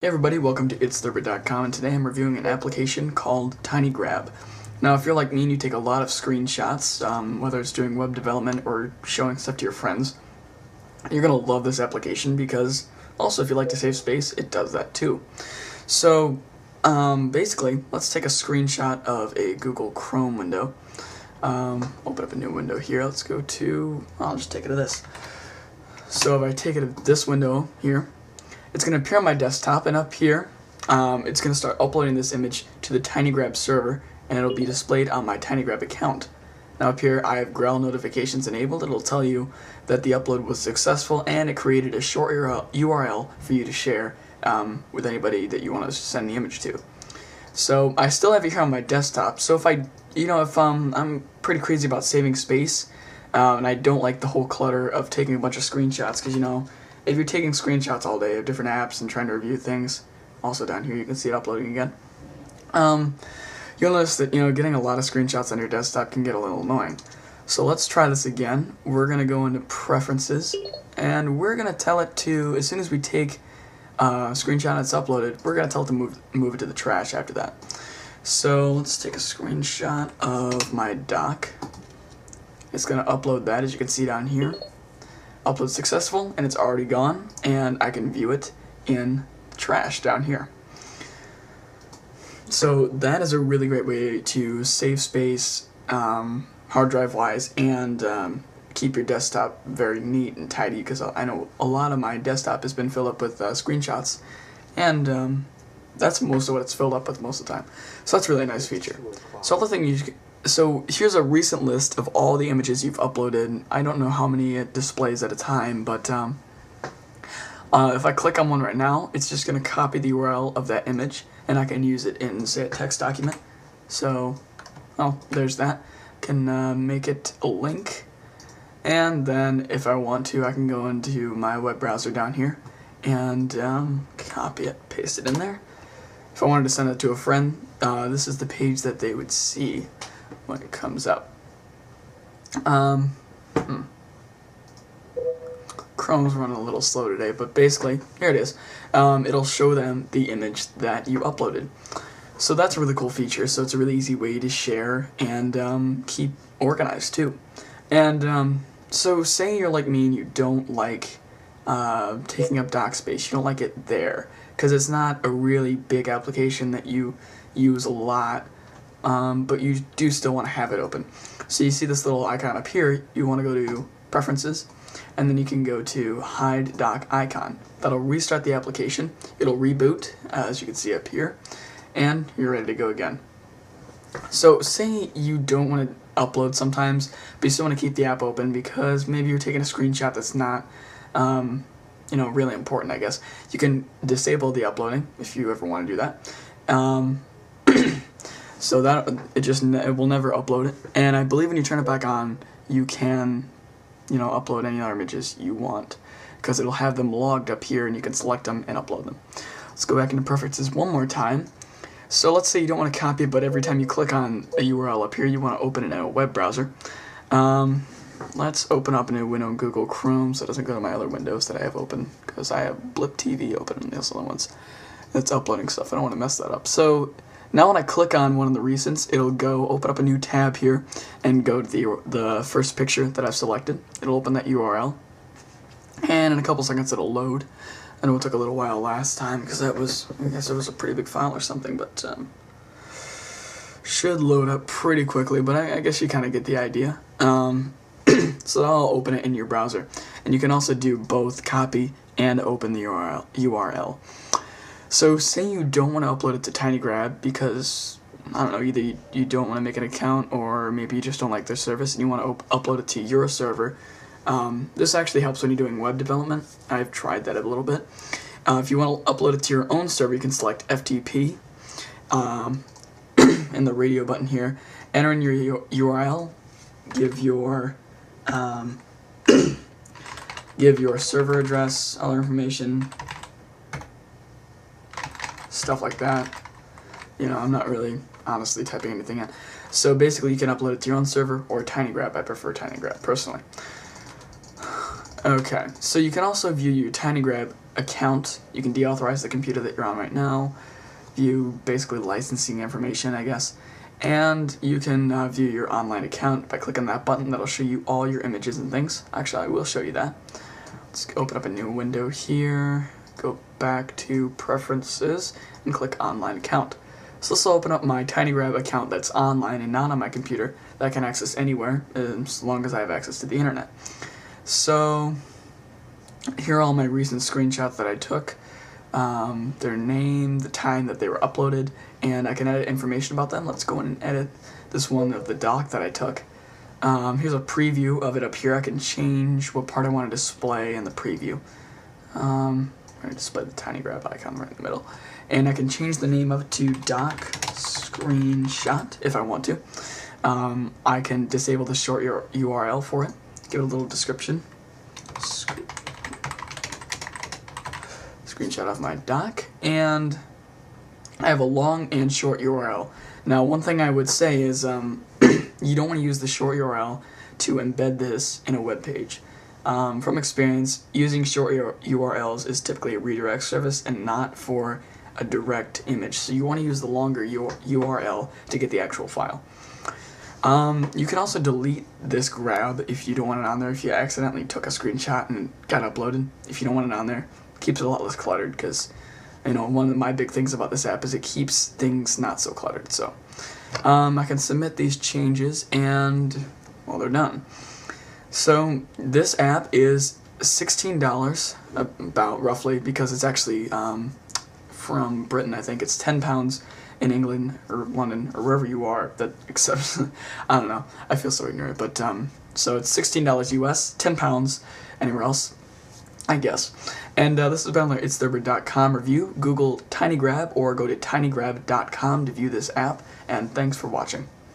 Hey everybody, welcome to itsThurber.com, and today I'm reviewing an application called TinyGrab. Now if you're like me and you take a lot of screenshots, whether it's doing web development or showing stuff to your friends, you're going to love this application because also if you like to save space, it does that too. So basically, let's take a screenshot of a Google Chrome window. Open up a new window here. Let's go to, I'll just take it to this. So if I take it to this window here, it's going to appear on my desktop, and up here, it's going to start uploading this image to the TinyGrab server, and it'll be displayed on my TinyGrab account. Now up here, I have Grail notifications enabled. It'll tell you that the upload was successful, and it created a short URL for you to share with anybody that you want to send the image to. So I still have it here on my desktop. So if I'm pretty crazy about saving space, and I don't like the whole clutter of taking a bunch of screenshots, because if you're taking screenshots all day of different apps and trying to review things, also down here you can see it uploading again, you'll notice that getting a lot of screenshots on your desktop can get a little annoying. So let's try this again. We're going to go into Preferences, and we're going to tell it to, as soon as we take a screenshot and it's uploaded, we're going to tell it to move it to the trash after that. So let's take a screenshot of my doc. It's going to upload that, as you can see down here. Upload successful, and it's already gone, and I can view it in trash down here. So that is a really great way to save space, hard drive wise, and keep your desktop very neat and tidy, because I know a lot of my desktop has been filled up with screenshots, and that's most of what it's filled up with most of the time. So that's a really nice feature. So here's a recent list of all the images you've uploaded. I don't know how many it displays at a time, but if I click on one right now, it's just going to copy the URL of that image, and I can use it in, say, a text document. So, there's that. Can make it a link, and then if I want to, I can go into my web browser down here and copy it, paste it in there. If I wanted to send it to a friend, this is the page that they would see when it comes up. Chrome's running a little slow today, but basically, here it is. It'll show them the image that you uploaded. So that's a really cool feature, so it's a really easy way to share and keep organized too. And so say you're like me and you don't like taking up dock space, you don't like it there, because it's not a really big application that you use a lot. But you do still want to have it open. So you see this little icon up here, you want to go to Preferences, and then you can go to Hide Dock Icon. That'll restart the application, it'll reboot, as you can see up here, and you're ready to go again. So say you don't want to upload sometimes, but you still want to keep the app open because maybe you're taking a screenshot that's not really important, I guess. You can disable the uploading if you ever want to do that. So that it will never upload it, and I believe when you turn it back on, you can, upload any other images you want, because it'll have them logged up here, and you can select them and upload them. Let's go back into Preferences one more time. So let's say you don't want to copy it, but every time you click on a URL up here, you want to open it in a web browser. Let's open up a new window in Google Chrome, so it doesn't go to my other windows that I have open, because I have Blip TV open in those other ones. It's uploading stuff. I don't want to mess that up. So now when I click on one of the recents, it'll go open up a new tab here and go to the first picture that I've selected. It'll open that URL, and in a couple seconds it'll load. I know it took a little while last time because I guess it was a pretty big file or something, but should load up pretty quickly, but I guess you kind of get the idea. So I'll open it in your browser, and you can also do both copy and open the URL. So say you don't want to upload it to TinyGrab because, I don't know, either you don't want to make an account, or maybe you just don't like their service and you want to upload it to your server. This actually helps when you're doing web development. I've tried that a little bit. If you want to upload it to your own server, you can select FTP in the radio button here. Enter in your URL, give your server address, other information, stuff like that. I'm not really honestly typing anything in. So basically you can upload it to your own server or TinyGrab. I prefer TinyGrab personally. Okay, so you can also view your TinyGrab account. You can deauthorize the computer that you're on right now, view basically licensing information, I guess, and you can view your online account by clicking that button. That'll show you all your images and things. Actually, I will show you that. Let's open up a new window here, go back to Preferences, and click Online Account. So this will open up my TinyGrab account that's online and not on my computer that I can access anywhere as long as I have access to the internet. So here are all my recent screenshots that I took, their name, the time that they were uploaded, and I can edit information about them. Let's go in and edit this one of the doc that I took. Here's a preview of it up here. I can change what part I want to display in the preview. I'm going to display the TinyGrab icon right in the middle. And I can change the name of it to doc screenshot if I want to. I can disable the short URL for it, give it a little description. Screenshot of my doc, and I have a long and short URL. Now, one thing I would say is you don't want to use the short URL to embed this in a web page. From experience, using short URLs is typically a redirect service and not for a direct image. So you want to use the longer URL to get the actual file. You can also delete this grab if you don't want it on there. If you accidentally took a screenshot and it got uploaded, if you don't want it on there, it keeps it a lot less cluttered, because one of my big things about this app is it keeps things not so cluttered. So I can submit these changes and, well, they're done. So this app is $16 about roughly, because it's actually from Britain. I think it's £10 in England or London or wherever you are that accepts. I don't know, I feel so ignorant, but so it's $16 US, £10 anywhere else, I guess. And this has been our itstherbird.com review. Google TinyGrab or go to tinygrab.com to view this app, and thanks for watching.